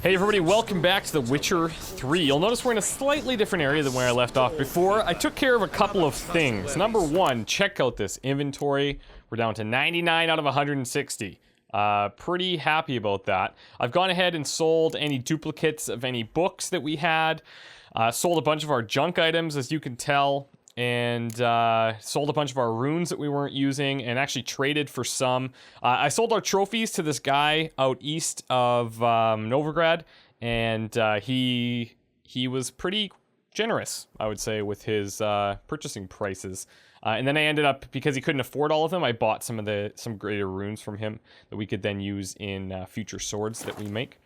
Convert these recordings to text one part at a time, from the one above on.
Hey everybody, welcome back to The Witcher 3. You'll notice we're in a slightly different area than where I left off before. I took care of a couple of things. Number one, check out this inventory. We're down to 99 out of 160. Pretty happy about that. I've gone ahead and sold any duplicates of any books that we had. Sold a bunch of our junk items, as you can tell. And sold a bunch of our runes that we weren't using, and actually traded for some. I sold our trophies to this guy out east of Novigrad, and he was pretty generous, I would say, with his purchasing prices. And then I ended up, because he couldn't afford all of them, I bought some greater runes from him that we could then use in future swords that we make.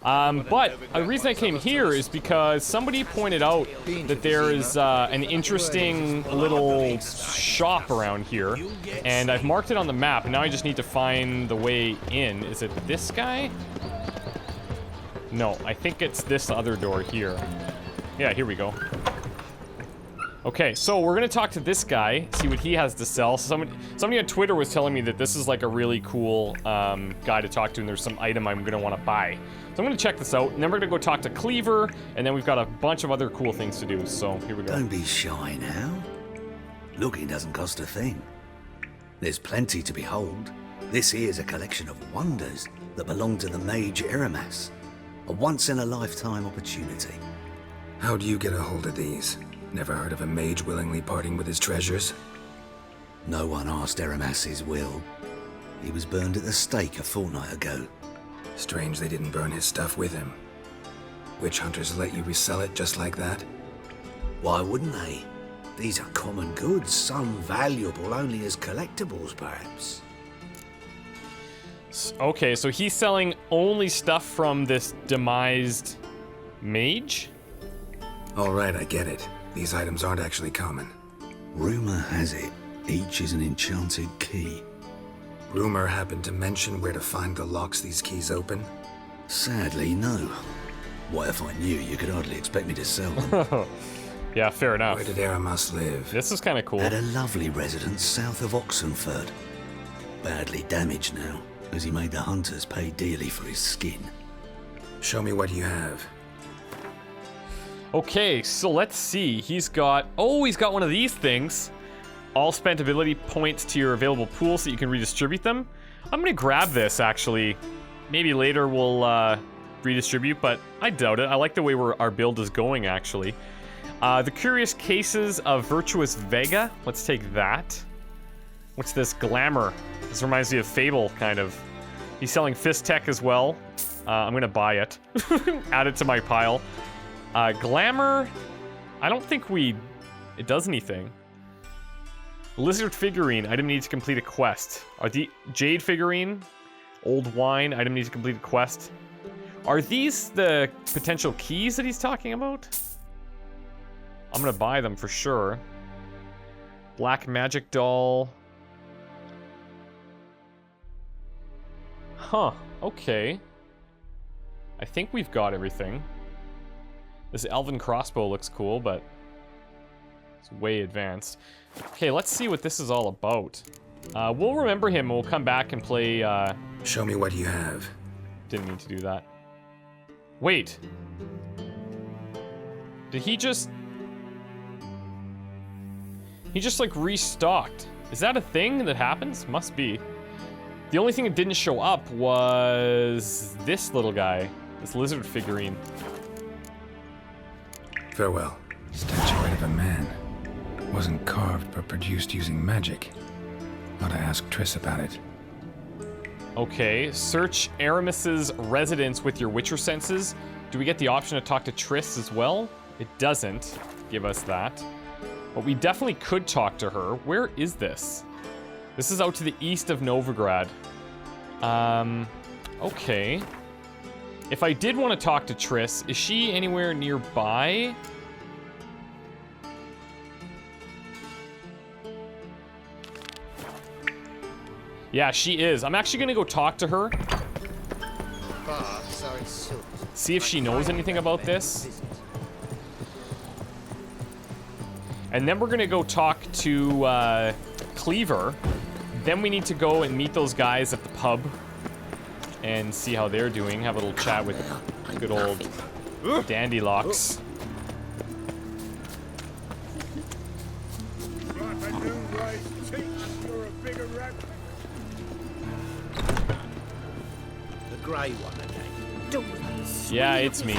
But the reason I came here is because somebody pointed out that there is an interesting little shop around here, and I've marked it on the map, and now I just need to find the way in. Is it this guy? No, I think it's this other door here. Yeah, here we go. Okay, so we're gonna talk to this guy, see what he has to sell. Somebody on Twitter was telling me that this is like a really cool guy to talk to, and there's some item I'm gonna want to buy. So I'm gonna check this out, and then we're gonna go talk to Cleaver, and then we've got a bunch of other cool things to do. So here we go. Don't be shy now. Looking doesn't cost a thing. There's plenty to behold. This here's a collection of wonders that belong to the mage ERASMUS. A once-in-a-lifetime opportunity. How do you get a hold of these? Never heard of a mage willingly parting with his treasures? No one asked ERASMUS' will. He was burned at the stake a fortnight ago. Strange they didn't burn his stuff with him. Witch hunters let you resell it just like that? Why wouldn't they? These are common goods, some valuable only as collectibles, perhaps. Okay, so he's selling only stuff from this demised mage? Alright, I get it. These items aren't actually common. Rumor has it, each is an enchanted key. Rumor happened to mention where to find the locks these keys open? Sadly, no. What if I knew? You could hardly expect me to sell them. Yeah, fair enough. Where did ERASMUS live? This is kind of cool. At a lovely residence south of Oxenford. Badly damaged now, as he made the hunters pay dearly for his skin. Show me what you have. Okay, so let's see. He's got one of these things. All spent ability points to your available pool so you can redistribute them. I'm gonna grab this, actually. Maybe later we'll redistribute, but I doubt it. I like the way our build is going, actually. The Curious Cases of Virtuous Vega. Let's take that. What's this? Glamour. This reminds me of Fable, kind of. He's selling Fist Tech as well. I'm gonna buy it. Add it to my pile. Glamour, I don't think it does anything. Lizard figurine, item needs to complete a quest. Are the Jade figurine, old wine, item needs to complete a quest. Are these the potential keys that he's talking about? I'm gonna buy them for sure. Black magic doll. Huh, okay. I think we've got everything. This elven crossbow looks cool, but it's way advanced. Okay, let's see what this is all about. We'll remember him and we'll come back and play, Show me what you have. Didn't mean to do that. Wait. Did he just... He just, like, restocked. Is that a thing that happens? Must be. The only thing that didn't show up was this little guy. This lizard figurine. Farewell. Statuette of a man. Wasn't carved, but produced using magic. Ought to ask Triss about it. Okay, search Aramis's residence with your Witcher senses. Do we get the option to talk to Triss as well? It doesn't give us that. But we definitely could talk to her. Where is this? This is out to the east of Novigrad. Okay. If I did want to talk to Triss, is she anywhere nearby? Yeah, she is. I'm actually gonna go talk to her. See if she knows anything about this. And then we're gonna go talk to Cleaver. Then we need to go and meet those guys at the pub and see how they're doing. Have a little chat with Good old dandy locks. The grey one again. Yeah, it's me.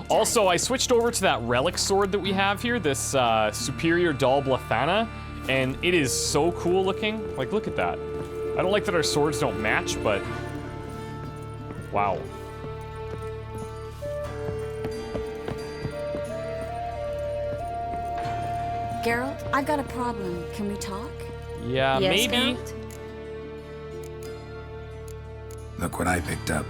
Also, I switched over to that relic sword that we have here, this Superior Dull Blathana, and it is so cool looking. Like, look at that. I don't like that our swords don't match, but wow. Geralt, I've got a problem. Can we talk? Yeah, Yes, maybe. Geralt? Look what I picked up.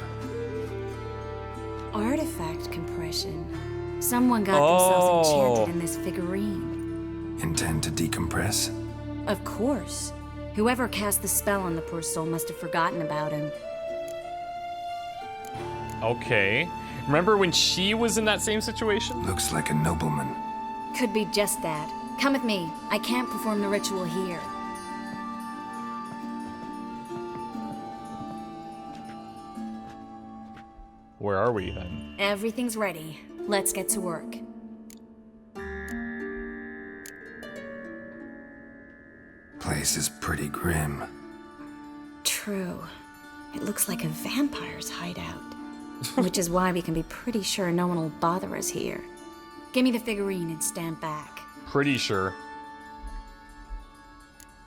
Artifact compression. Someone got themselves enchanted in this figurine. Intend to decompress? Of course. Whoever cast the spell on the poor soul must have forgotten about him. Okay. Remember when she was in that same situation? Looks like a nobleman. Could be just that. Come with me. I can't perform the ritual here. Where are we then? Everything's ready. Let's get to work. Place is pretty grim. True. It looks like a vampire's hideout. Which is why we can be pretty sure no one will bother us here. Give me the figurine and stand back. Pretty sure.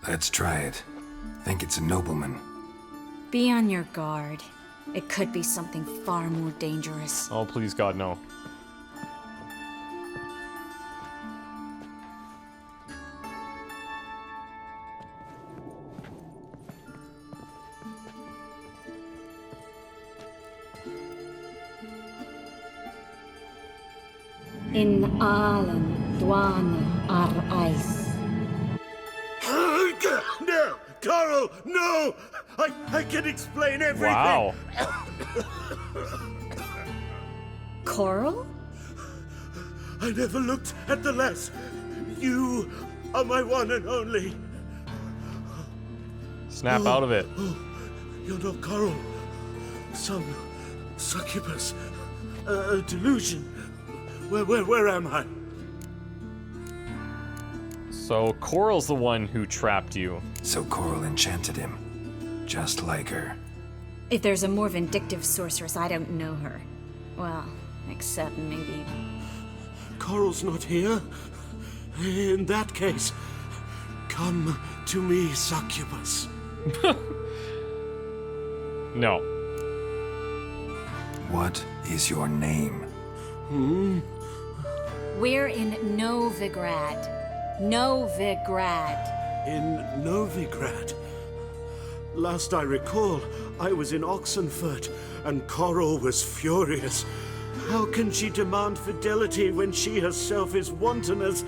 Let's try it. Think it's a nobleman. Be on your guard. It could be something far more dangerous. Oh, please, God, no. In Alan Dwana ar Ice. No! Carl, no! I can explain everything! Wow. Coral? I never looked at the less. You are my one and only. Snap out of it. Oh, you're not Coral. Some succubus. A delusion. Where am I? So Coral's the one who trapped you. So Coral enchanted him. Just like her. If there's a more vindictive sorceress, I don't know her. Well, except maybe... Coral's not here. In that case, come to me, succubus. No. What is your name? We're in Novigrad. Novigrad. In Novigrad. Last I recall, I was in Oxenfurt, and Coral was furious. How can she demand fidelity when she herself is wanton as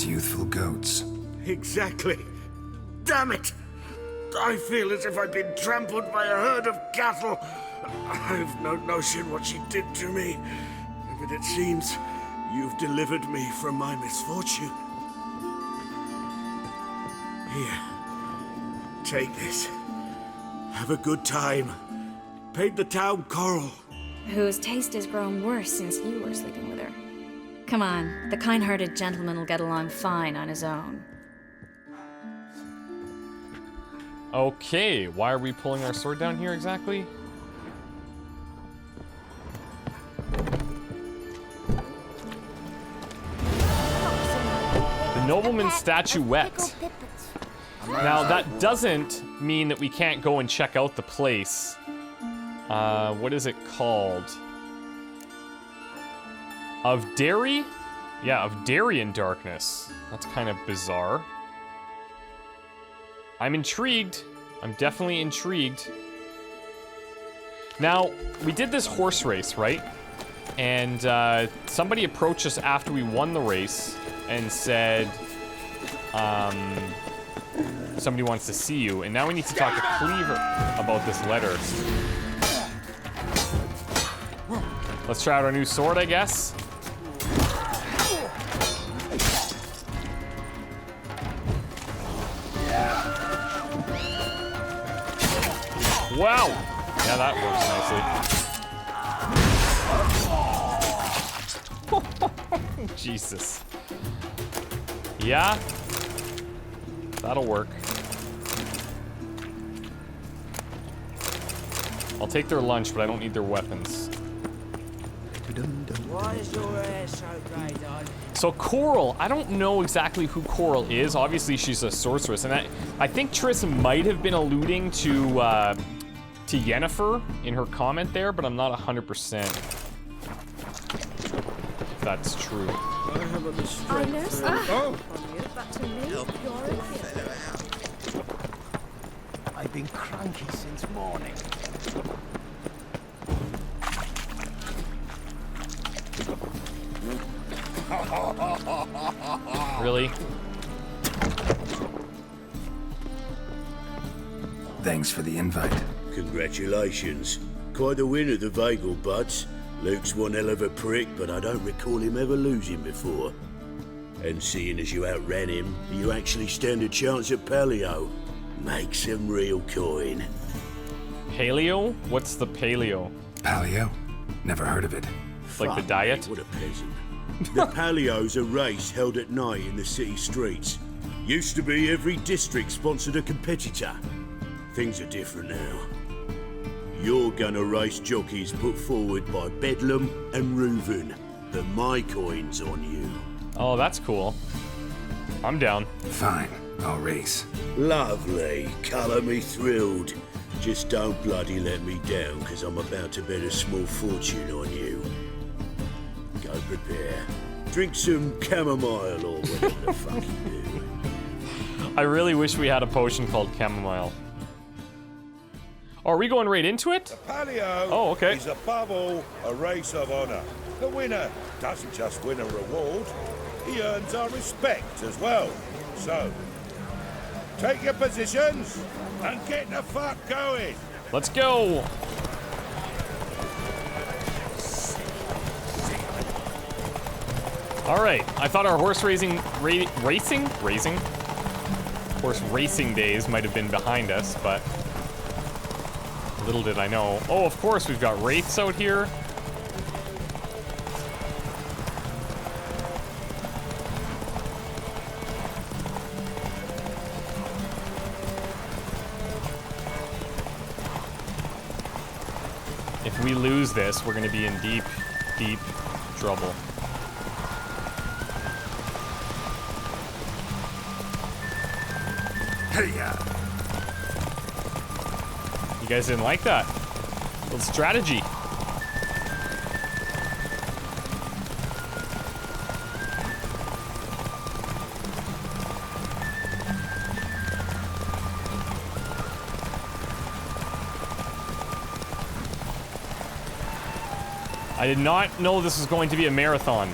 youthful goats. Exactly. Damn it! I feel as if I've been trampled by a herd of cattle. I've no notion what she did to me, but it seems you've delivered me from my misfortune. Here, take this. Have a good time. Paint the town Coral. Whose taste has grown worse since you were sleeping with her. Come on, the kind-hearted gentleman will get along fine on his own. Okay, why are we pulling our sword down here exactly? The nobleman's statuette. Now, that doesn't mean that we can't go and check out the place. What is it called? Of Dairy? Yeah, of Darien Darkness. That's kind of bizarre. I'm intrigued. I'm definitely intrigued. Now, we did this horse race, right? And somebody approached us after we won the race and said, somebody wants to see you. And now we need to talk to Cleaver about this letter. Let's try out our new sword, I guess. Wow. Yeah, that works nicely. Jesus. Yeah. That'll work. I'll take their lunch, but I don't need their weapons. Why is your hair so grey, Dad? So Coral, I don't know exactly who Coral is. Obviously, she's a sorceress, and I think Triss might have been alluding to Yennefer in her comment there, but I'm not 100% if that's true. I know something from you, but to me, you're a hero. I've been cranky since morning. Really? Thanks for the invite. Congratulations. Quite the winner, the VEGELBUDs. Luke's one hell of a prick, but I don't recall him ever losing before. And seeing as you outran him, you actually stand a chance at Paleo. Make some real coin. Paleo? What's the paleo? Paleo? Never heard of it. Like the Fuck diet? me, what a peasant. The Paleo's a race held at night in the city streets. Used to be every district sponsored a competitor. Things are different now. You're gonna race jockeys put forward by Bedlam and Reuven. But my coin's on you. Oh, that's cool. I'm down. Fine, I'll race. Lovely. Colour me thrilled. Just don't bloody let me down, because I'm about to bet a small fortune on you. Go prepare. Drink some chamomile or whatever the fuck you do. I really wish we had a potion called chamomile. Oh, are we going right into it? Paleo Oh, okay. is above all a race of honor. The winner doesn't just win a reward, he earns our respect as well. So, take your positions and get the fuck going. Let's go. All right. I thought our horse racing days might have been behind us, but little did I know. Oh, of course, we've got wraiths out here. If we lose this, we're going to be in deep, deep trouble. Hey-ya! You guys didn't like that? Little strategy. I did not know this was going to be a marathon.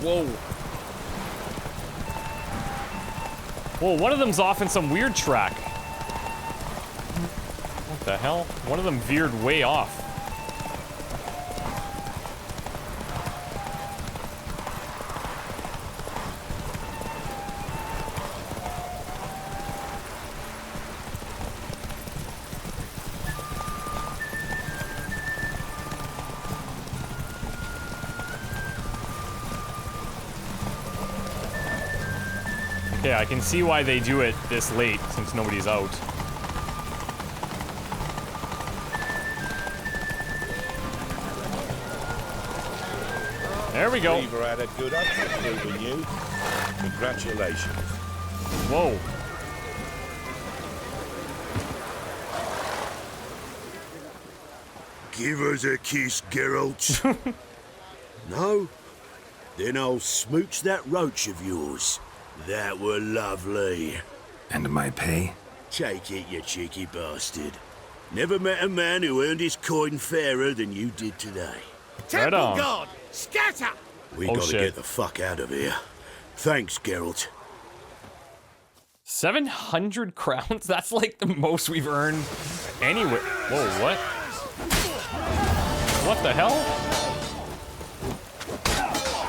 Whoa. Whoa, one of them's off in some weird track. What the hell? One of them veered way off. Okay, I can see why they do it this late, since nobody's out. There we go. Beaver had a good upset with you. Congratulations. Whoa. Give us a kiss, Geralt. No? Then I'll smooch that roach of yours. That were lovely. And my pay? Take it, you cheeky bastard. Never met a man who earned his coin fairer than you did today. Right on. God, scatter! We Oh, gotta shit. get the fuck out of here. Thanks, Geralt. 700 crowns? That's like the most we've earned anywhere. Whoa, what? What the hell?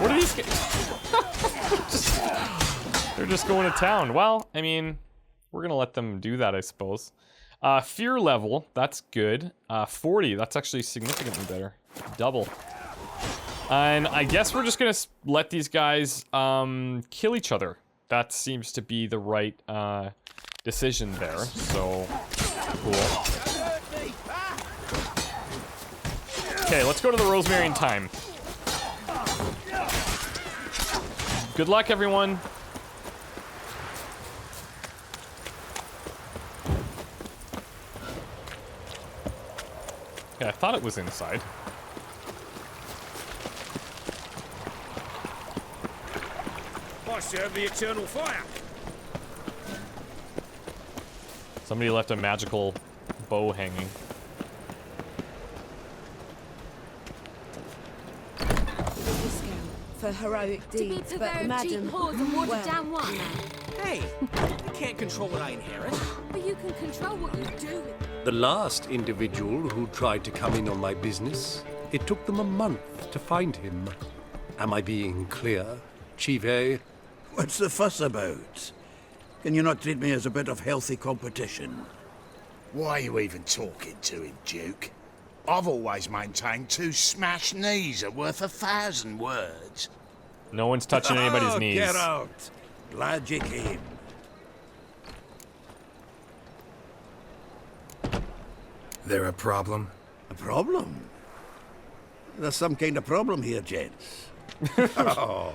What are these They're just going to town. Well, I mean, we're gonna let them do that, I suppose. Fear level, that's good. 40, that's actually significantly better. Double. And I guess we're just gonna let these guys kill each other. That seems to be the right decision there. So cool. Okay, let's go to the Rosemary time. Good luck, everyone. Yeah, I thought it was inside. I serve the eternal fire. Somebody left a magical bow hanging. For heroic To be deeds, but provoked, cheat, madam, whores, and watered well, down wine. Hey, I can't control what I inherit. But you can control what you do with it. The last individual who tried to come in on my business, it took them a month to find him. Am I being clear, Chive? What's the fuss about? Can you not treat me as a bit of healthy competition? Why are you even talking to him, Duke? I've always maintained 2 smashed knees are worth 1,000 words. No one's touching anybody's knees. Get out! Glad you came. There a problem? A problem? There's some kind of problem here, gents. Oh,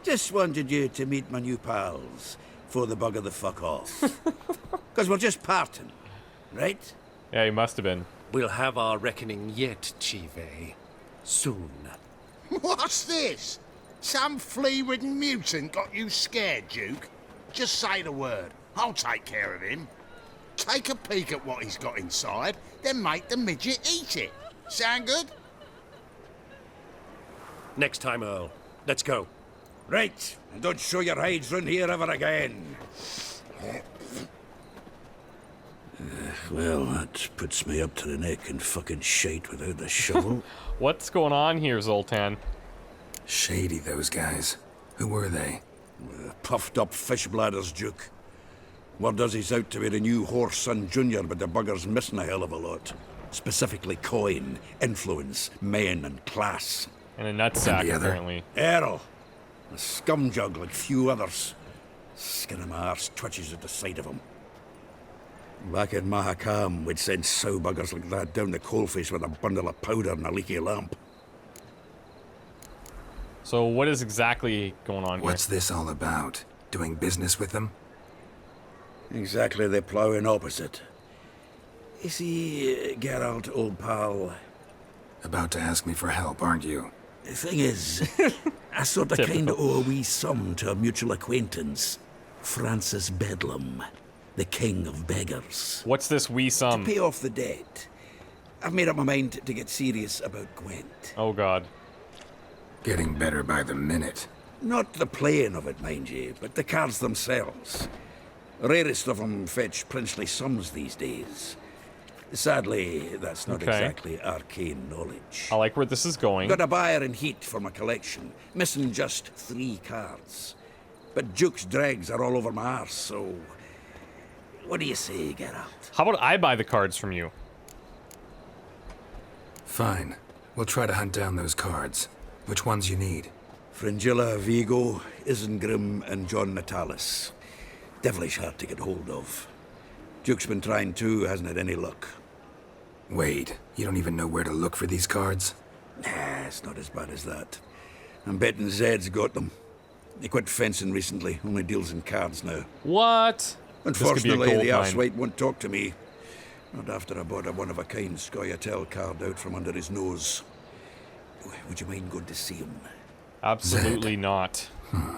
just wanted you to meet my new pals before the bugger the fuck off. Because we're just parting, right? Yeah, he must have been. We'll have our reckoning yet, Chive. Soon. What's this? Some flea-ridden mutant got you scared, Duke? Just say the word. I'll take care of him. Take a peek at what he's got inside, then make the midget eat it. Sound good? Next time, Earl. Let's go. Right, and don't show your hides round here ever again. Well, that puts me up to the neck in fucking shite without the shovel. What's going on here, Zoltan? Shady, those guys. Who were they? Puffed up fish bladders, Duke. Word does he's out to be the new horse son junior, but the bugger's missing a hell of a lot. Specifically coin, influence, men, and class. And a nutsack, And the other? apparently. Errol, a scumjug like few others. Skin of my arse twitches at the sight of him. Back in Mahakam, we'd send sow buggers like that down the coalface with a bundle of powder and a leaky lamp. So what is exactly going on here? What's this all about? Doing business with them? Exactly the ploughing opposite. You see, Geralt, old pal, About to ask me for help, aren't you? the thing is, I sort of kind of owe a wee sum to a mutual acquaintance, Francis Bedlam, the king of beggars. What's this wee sum? To pay off the debt, I've made up my mind to get serious about Gwent. Oh god. Getting better by the minute. Not the playing of it, mind you, but the cards themselves. Rarest of them fetch princely sums these days. Sadly, that's not Okay. exactly arcane knowledge. I like where this is going. Got a buyer in heat for my collection, missing just 3 cards. But Duke's dregs are all over my arse, so... What do you say, Geralt? How about I buy the cards from you? Fine. We'll try to hunt down those cards. Which ones you need? Fringilla, Vigo, Isengrim, and John Natalis. Devilish hard to get hold of. Duke's been trying too, hasn't had any luck. Wait, you don't even know where to look for these cards? Nah, it's not as bad as that. I'm betting Zed's got them. He quit fencing recently, only deals in cards now. What? Unfortunately, the gold mine. arsewite won't talk to me. Not after I bought a one-of-a-kind Scoia'tael card out from under his nose. Would you mind going to see him? Absolutely not.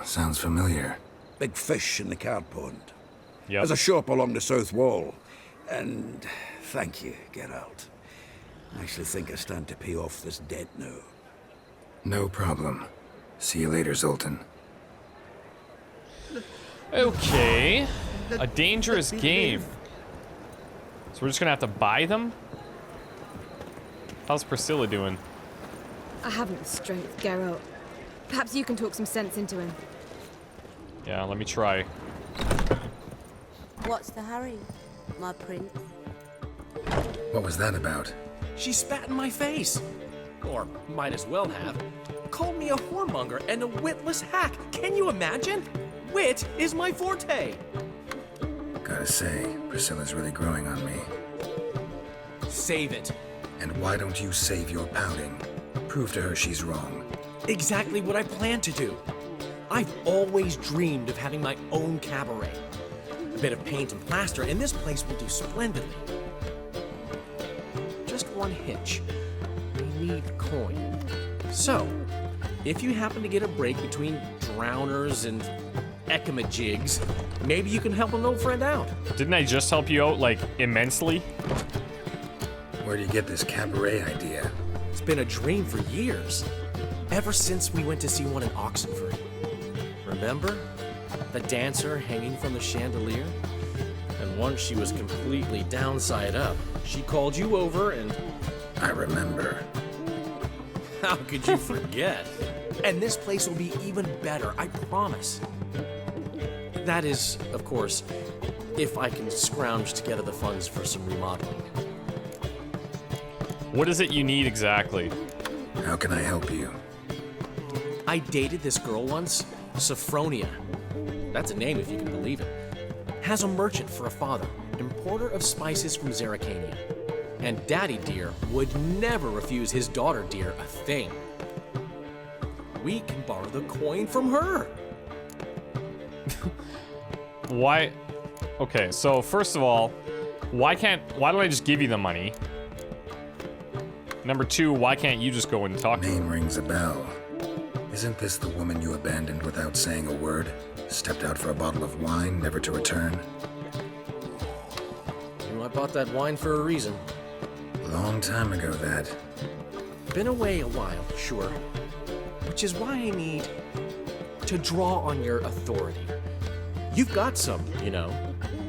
Sounds familiar. Big fish in the card pond. Yep. There's a shop along the south wall. And thank you, Geralt. I actually think I stand to pay off this debt now. No problem. See you later, Zoltan. Okay. A dangerous game. So we're just gonna have to buy them? How's Priscilla doing? I haven't the strength, Geralt. Perhaps you can talk some sense into him. Yeah, let me try. What's the hurry, my prince? What was that about? She spat in my face. Or might as well have. Called me a whoremonger and a witless hack. Can you imagine? Wit is my forte. Gotta say, Priscilla's really growing on me. Save it. And why don't you save your pouting? Prove to her she's wrong. Exactly what I plan to do. I've always dreamed of having my own cabaret. A bit of paint and plaster, and this place will do splendidly. Just one hitch. We need coin. So, if you happen to get a break between drowners and ecamajigs, maybe you can help an old friend out. Didn't I just help you out, like, immensely? Where do you get this cabaret idea? It's been a dream for years. Ever since we went to see one in Oxenford. Remember? The dancer hanging from the chandelier? And once she was completely downside up, she called you over and... I remember. How could you forget? And this place will be even better, I promise. That is, of course, if I can scrounge together the funds for some remodeling. What is it you need exactly? How can I help you? I dated this girl once, Sophronia. That's a name if you can believe it. Has a merchant for a father, importer of spices from Zerrikania. And Daddy Dear would never refuse his daughter Dear a thing. We can borrow the coin from her. Why? Okay, so first of all, why don't I just give you the money? Number two, why can't you just go and talk to her? Name rings a bell. Isn't this the woman you abandoned without saying a word? Stepped out for a bottle of wine, never to return? You know, I bought that wine for a reason. Long time ago, that. Been away a while, sure. Which is why I need to draw on your authority. You've got some, you know,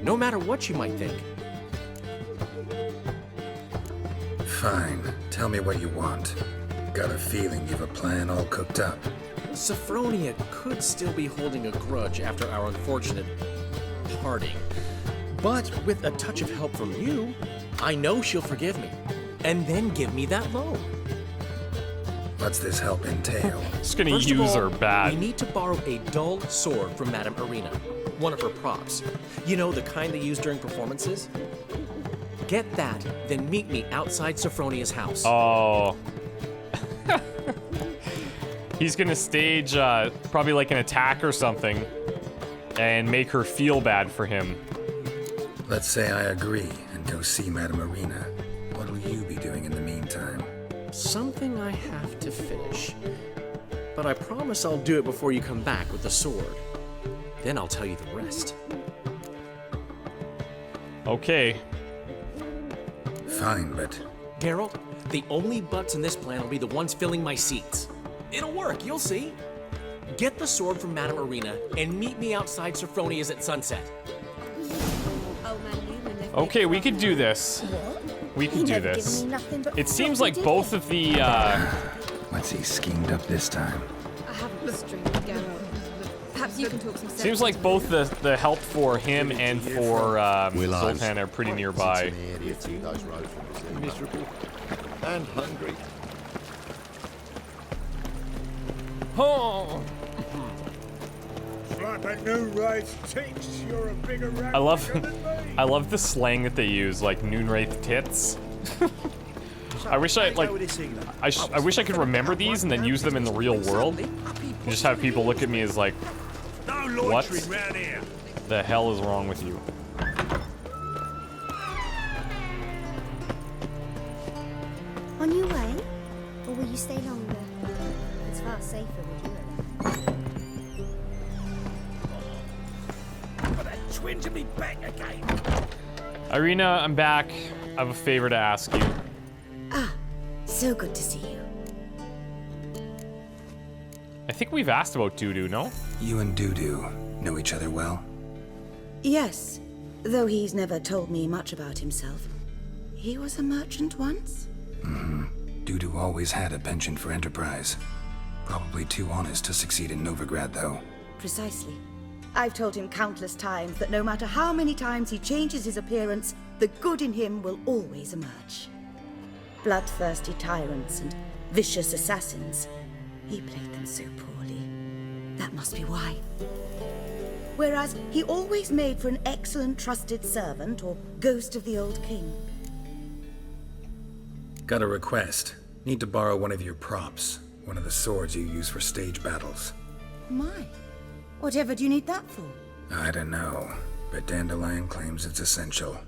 no matter what you might think. Fine. Tell me what you want. Got a feeling you've a plan all cooked up. Sophronia could still be holding a grudge after our unfortunate parting. But with a touch of help from you, I know she'll forgive me. And then give me that loan. What's this help entail? Just gonna First use of all, her bad. We need to borrow a dull sword from Madame Arena, one of her props. You know, the kind they use during performances? Get that, then meet me outside Sophronia's house. Oh. He's gonna stage probably like an attack or something and make her feel bad for him. Let's say I agree and go see Madame Arena. What will you be doing in the meantime? Something I have to finish. But I promise I'll do it before you come back with the sword. Then I'll tell you the rest. Okay. Fine, but... Geralt, the only butts in this plan will be the ones filling my seats. It'll work, you'll see. Get the sword from Madame Arena and meet me outside Sophronia's at sunset. Okay, we could do this. We could do this. It seems like both of the, What's he schemed up this time? I haven't restrained Geralt. Perhaps you can talk some sense. Seems like both the help for him and for Zoltan are pretty nearby. Miserable and hungry. Oh. I love the slang that they use, like Noonwraith tits. I wish I wish I could remember these and then use them in the real world. And just have people look at me as like, what the hell is wrong with you? On your way? Or will you stay longer? It's far safer with you. But that twinge of me back again. Irina, I'm back. I have a favor to ask you. Ah, so good to see you. I think we've asked about Dudu, no? You and Dudu know each other well? Yes, though he's never told me much about himself. He was a merchant once? Mm-hmm. Dudu always had a penchant for enterprise. Probably too honest to succeed in Novigrad, though. Precisely. I've told him countless times that no matter how many times he changes his appearance, the good in him will always emerge. Bloodthirsty tyrants and vicious assassins, he played them so poorly. That must be why. Whereas he always made for an excellent trusted servant or ghost of the old king. Got a request. Need to borrow one of your props. One of the swords you use for stage battles. My, whatever do you need that for? I don't know, but Dandelion claims it's essential.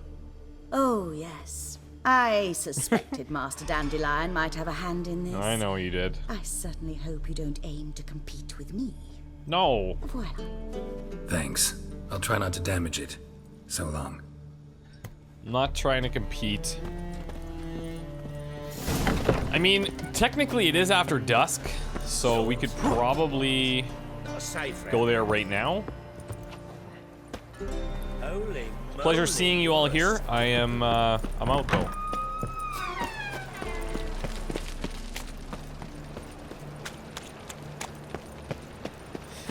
Oh, yes. I suspected Master Dandelion might have a hand in this. I know you did. I certainly hope you don't aim to compete with me. No. Voilà. Thanks. I'll try not to damage it. So long. I'm not trying to compete. I mean, technically it is after dusk, so we could probably go there right now. Pleasure seeing you all here. I'm out though.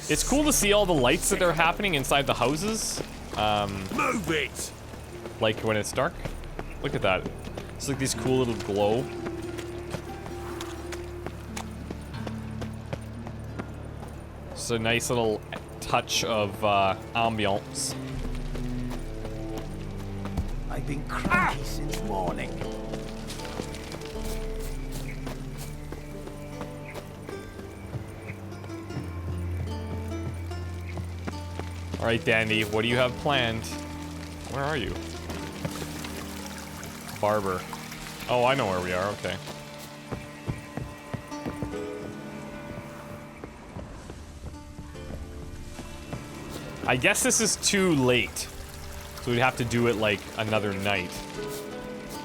It's cool to see all the lights that are happening inside the houses. Move it! Like when it's dark. Look at that. It's like these cool little glow. It's a nice little touch of ambiance. I've been cranky since morning. All right, Dandy, what do you have planned? Where are you? Barber. Oh, I know where we are. Okay. I guess this is too late. So we'd have to do it like another night.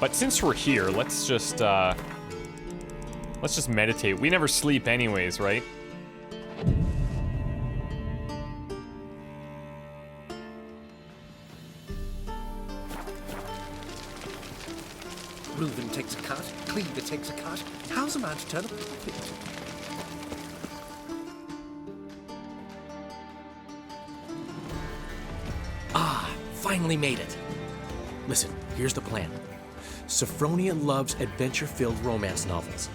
But since we're here, let's just meditate. We never sleep anyways, right? Reuben takes a cut, Cleaver takes a cut. How's a man to turn a profit? Ah, finally made it. Listen, here's the plan. Sophronia loves adventure-filled romance novels.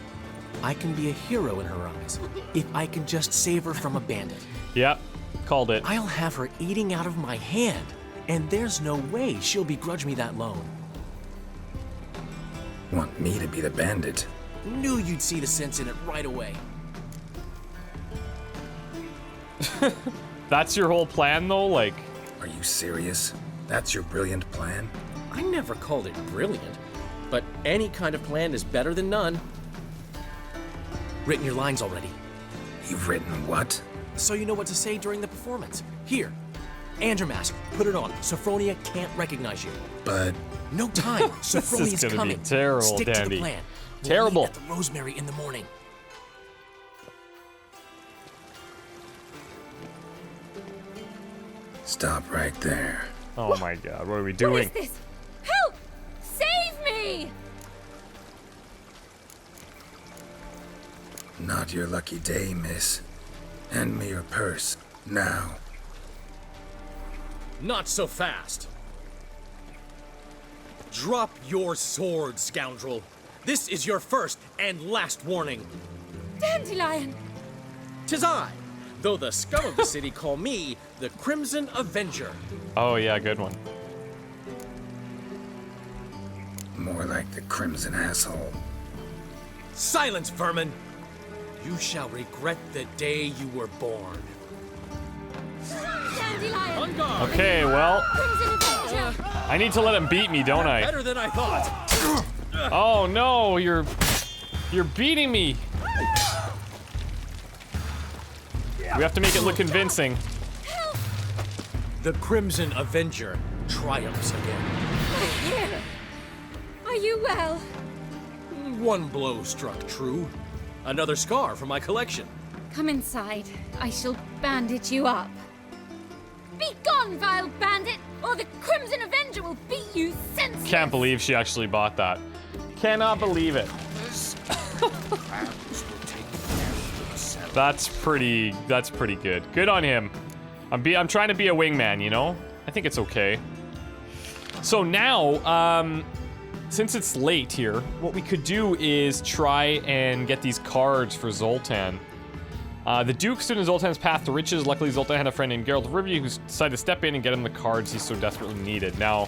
I can be a hero in her eyes if I can just save her from a bandit. Yep, called it. I'll have her eating out of my hand, and there's no way she'll begrudge me that loan. Want me to be the bandit? Knew you'd see the sense in it right away. That's your whole plan, though? Like... Are you serious? That's your brilliant plan? I never called it brilliant, but any kind of plan is better than none. Written your lines already. You've written what? So you know what to say during the performance. Here, and your mask. Put it on. Sophronia can't recognize you. But... No time. Sophronia's This is gonna coming. be terrible, Stick to Dandy. the plan. We'll Terrible. meet at the Rosemary in the morning. Stop right there. Oh my god, what are we doing? What is this? Help! Save me! Not your lucky day, miss. Hand me your purse, now. Not so fast. Drop your sword, scoundrel. This is your first and last warning. Dandelion! 'Tis I, though the scum of the city call me the Crimson Avenger. Oh yeah, good one. More like the Crimson Asshole. Silence, vermin! You shall regret the day you were born. Dandelion! On guard! Okay, well, Crimson Avenger! I need to let him beat me, don't I? Better than I thought. Oh no, you're beating me. We have to make it look convincing. The Crimson Avenger triumphs again. My hair! Are you well? One blow struck true. Another scar from my collection. Come inside. I shall bandage you up. Be gone, vile bandit, or the Crimson Avenger will beat you senseless! Can't believe she actually bought that. Cannot believe it. That's pretty good. Good on him. I'm trying to be a wingman, you know? I think it's okay. So now, since it's late here, what we could do is try and get these cards for Zoltan. The Duke stood in Zoltan's path to riches. Luckily, Zoltan had a friend named Geralt of Rivia who decided to step in and get him the cards he so desperately needed. Now,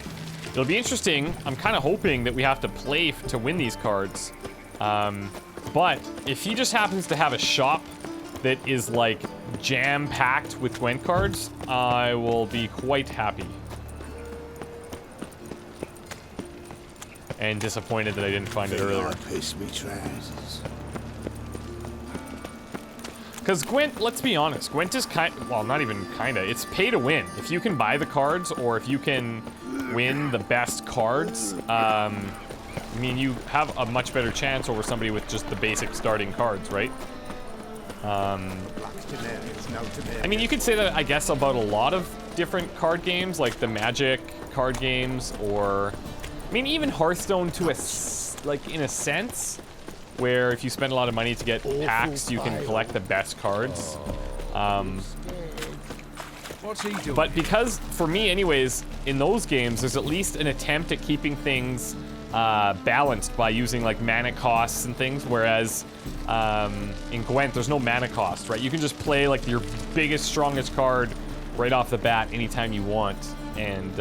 it'll be interesting. I'm kind of hoping that we have to play to win these cards. But if he just happens to have a shop that is like jam-packed with Gwent cards, I will be quite happy. And disappointed that I didn't find it earlier. Because Gwent, let's be honest, Gwent is well, not even kinda, it's pay to win. If you can buy the cards, or if you can win the best cards, I mean, you have a much better chance over somebody with just the basic starting cards, right? I mean, you could say that, I guess, about a lot of different card games, like the Magic card games, or... I mean, even Hearthstone to in a sense, where if you spend a lot of money to get packs, you can collect the best cards. What's he doing? But because, for me anyways, in those games, there's at least an attempt at keeping things balanced by using like mana costs and things, whereas in Gwent, there's no mana cost, right? You can just play like your biggest, strongest card right off the bat anytime you want, and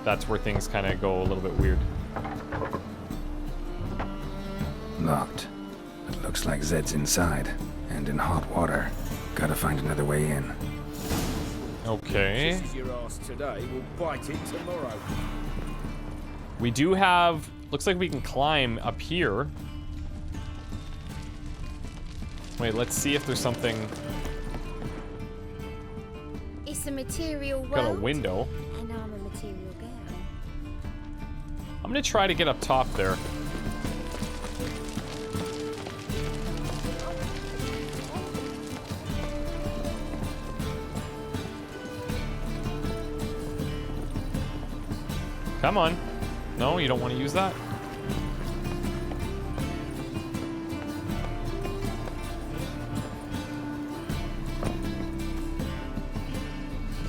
that's where things kind of go a little bit weird. Locked. It looks like Zed's inside, and in hot water. Gotta find another way in. Okay. Kisses your ass today, we'll bite it tomorrow. We do have... Looks like we can climb up here. Wait, let's see if there's something... It's a material world. Got a window. And I'm a material girl. I'm gonna try to get up top there. Come on. No, you don't want to use that?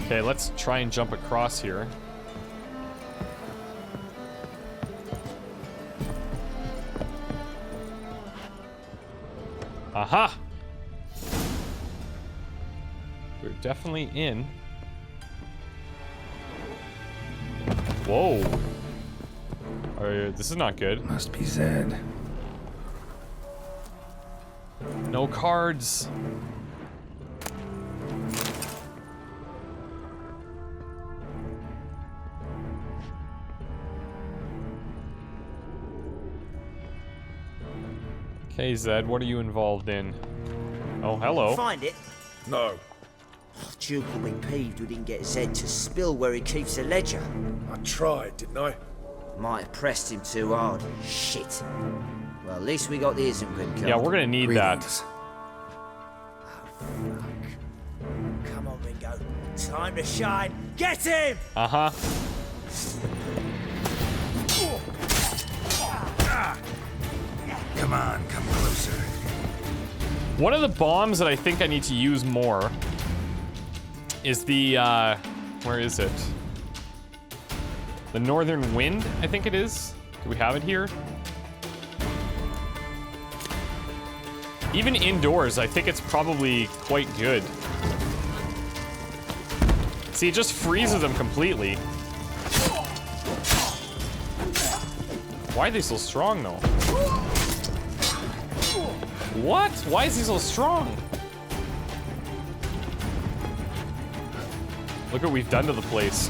Okay, let's try and jump across here. Aha! We're definitely in. Whoa. This is not good. Must be Zed. No cards. Okay, Zed, what are you involved in? Oh, hello. Find it? No. Duke will be peeved we didn't get Zed to spill where he keeps the ledger. I tried, didn't I? Might have pressed him too hard. Shit. Well, at least we got the Isengrim card. Yeah, we're gonna need that. Come on, Ringo. Time to shine. Get him! Uh-huh. Come on, come closer. One of the bombs that I think I need to use more is the, where is it? The Northern Wind, I think it is. Do we have it here? Even indoors, I think it's probably quite good. See, it just freezes them completely. Why are they so strong, though? What? Why is he so strong? Look what we've done to the place.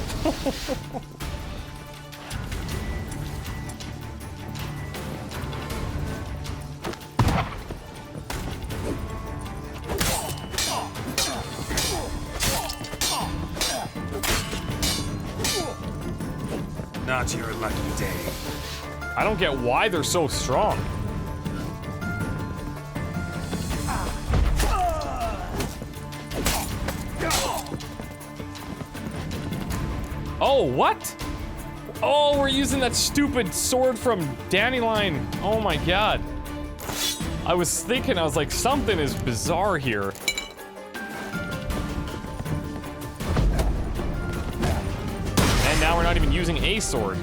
Not your lucky day. I don't get why they're so strong. Oh, what? Oh, we're using that stupid sword from Dandelion. Oh my god. I was thinking, I was like, something is bizarre here. And now we're not not even using a sword.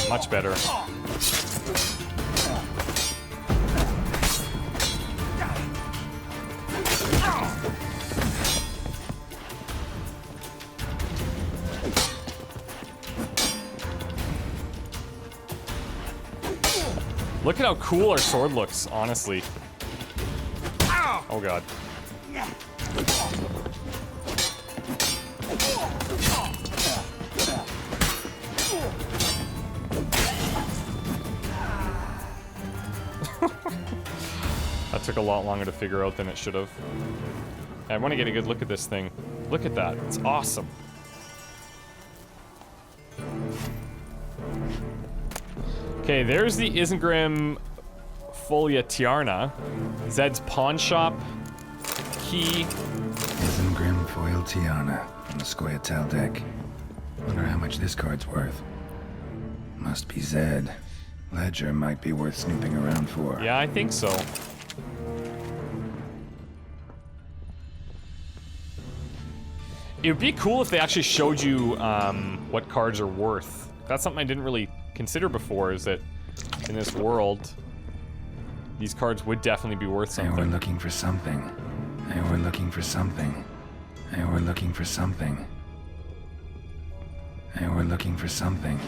Much better. Look at how cool our sword looks, honestly. Oh god. That took a lot longer to figure out than it should have. I want to get a good look at this thing. Look at that. It's awesome. Okay, there's the Isengrim Folia Tiarna. Zed's pawn shop. Key. Isengrim Foil Tiana from the Scoia'tael deck. Wonder how much this card's worth. Must be Zed. Ledger might be worth snooping around for. Yeah, I think so. It would be cool if they actually showed you what cards are worth. That's something I didn't really consider before, is that in this world, these cards would definitely be worth something. They were looking for something. They were looking for something. They were looking for something. They were looking for something.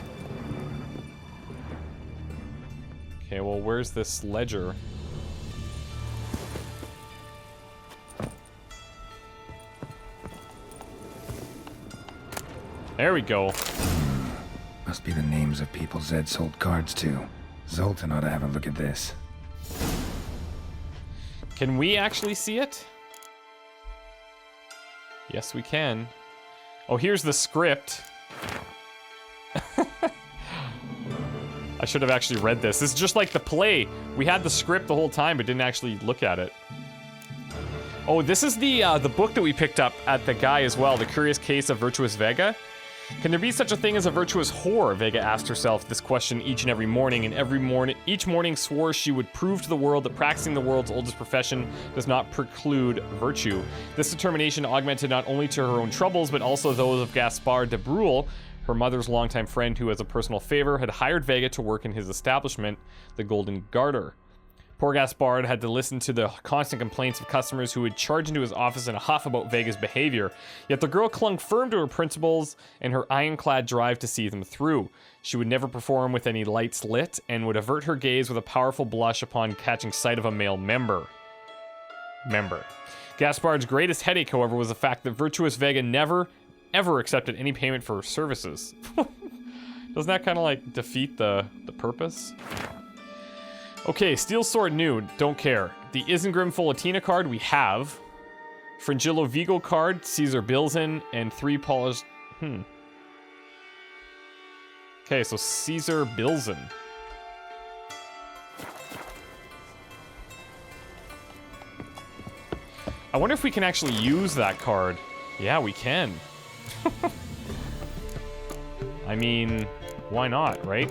Okay, well, where's this ledger? There we go. Must be the names of people Zed sold cards to. Zoltan ought to have a look at this. Can we actually see it? Yes, we can. Oh, here's the script. I should have actually read this. This is just like the play. We had the script the whole time, but didn't actually look at it. Oh, this is the book that we picked up at the guy as well. The Curious Case of Virtuous Vega. Can there be such a thing as a virtuous whore? Vega asked herself this question each and every morning, and each morning swore she would prove to the world that practicing the world's oldest profession does not preclude virtue. This determination augmented not only to her own troubles, but also those of Gaspard de Brule, her mother's longtime friend who, as a personal favor, had hired Vega to work in his establishment, the Golden Garter. Poor Gaspard had to listen to the constant complaints of customers who would charge into his office in a huff about Vega's behavior. Yet the girl clung firm to her principles and her ironclad drive to see them through. She would never perform with any lights lit and would avert her gaze with a powerful blush upon catching sight of a male member. Gaspard's greatest headache, however, was the fact that virtuous Vega never, ever accepted any payment for her services. Doesn't that kind of like defeat the purpose? Okay, Steel Sword new, don't care. The Isengrim Folatina card we have. Fringillo Vigo card, Caesar Bilzen, and 3 polished... Okay, so Caesar Bilzen. I wonder if we can actually use that card. Yeah, we can. I mean, why not, right?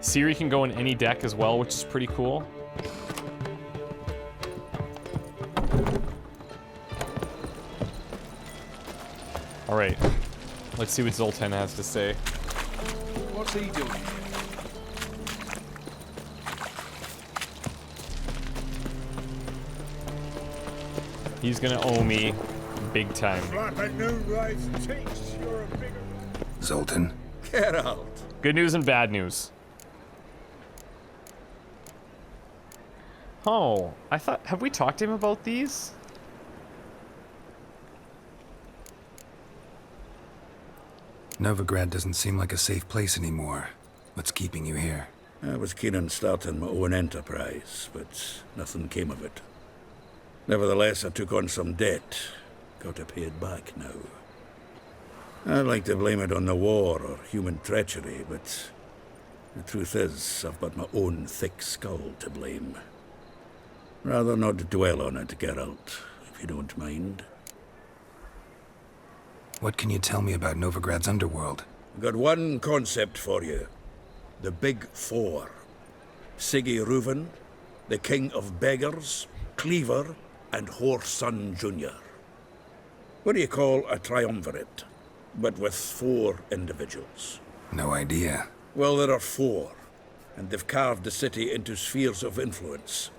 Ciri can go in any deck as well, which is pretty cool. Alright, let's see what Zoltan has to say. What's he doing? He's gonna owe me big time. Like a new rise takes, you're a bigger... Zoltan? Get out. Good news and bad news. Oh, I thought... Have we talked to him about these? Novigrad doesn't seem like a safe place anymore. What's keeping you here? I was keen on starting my own enterprise, but nothing came of it. Nevertheless, I took on some debt. Got to pay it back now. I'd like to blame it on the war or human treachery, but the truth is, I've got my own thick skull to blame. Rather not dwell on it, Geralt, if you don't mind. What can you tell me about Novigrad's underworld? I've got one concept for you. The Big Four. Siggy Reuven, the King of Beggars, Cleaver, and Whoreson Jr. What do you call a triumvirate, but with 4 individuals? No idea. Well, there are 4, and they've carved the city into spheres of influence.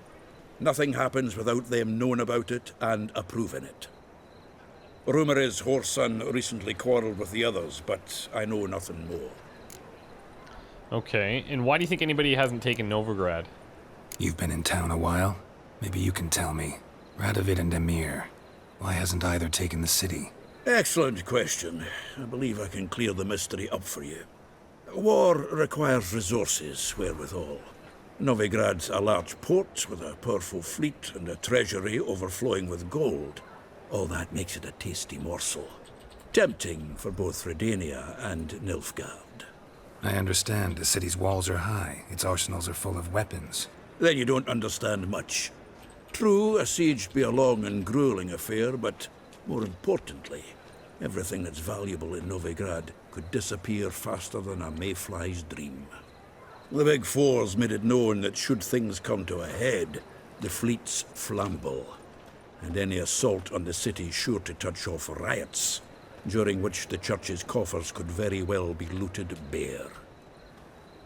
Nothing happens without them knowing about it and approving it. Rumor is Whoreson recently quarreled with the others, but I know nothing more. Okay, and why do you think anybody hasn't taken Novigrad? You've been in town a while? Maybe you can tell me. Radovid and Emir. Why hasn't either taken the city? Excellent question. I believe I can clear the mystery up for you. War requires resources wherewithal. Novigrad's a large port with a powerful fleet and a treasury overflowing with gold. All that makes it a tasty morsel. Tempting for both Redania and Nilfgaard. I understand. The city's walls are high. Its arsenals are full of weapons. Then you don't understand much. True, a siege be a long and grueling affair, but more importantly, everything that's valuable in Novigrad could disappear faster than a mayfly's dream. The Big Four's made it known that should things come to a head, the fleet's flammable, and any assault on the city's sure to touch off riots, during which the church's coffers could very well be looted bare.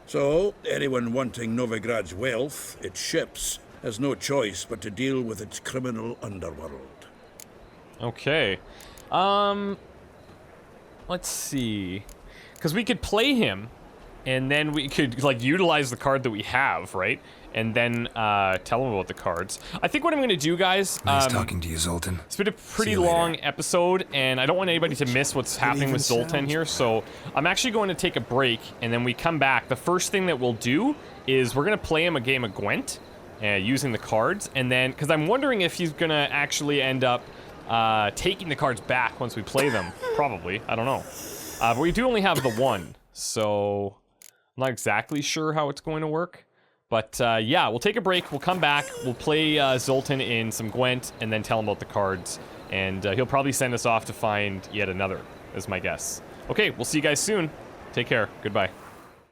So, anyone wanting Novigrad's wealth, its ships, has no choice but to deal with its criminal underworld. Okay. Let's see. Because we could play him, and then we could, like, utilize the card that we have, right? And then tell him about the cards. I think what I'm going to do, guys... Nice talking to you, Zoltan. It's been a pretty long episode, and I don't want anybody to miss what's happening with Zoltan here, so I'm actually going to take a break, and then we come back. The first thing that we'll do is we're going to play him a game of Gwent, using the cards, and then... Because I'm wondering if he's going to actually end up taking the cards back once we play them. Probably. I don't know. But we do only have the one, so... I'm not exactly sure how it's going to work. But yeah, we'll take a break, we'll come back, we'll play Zoltan in some Gwent, and then tell him about the cards. And he'll probably send us off to find yet another, is my guess. Okay, we'll see you guys soon. Take care. Goodbye.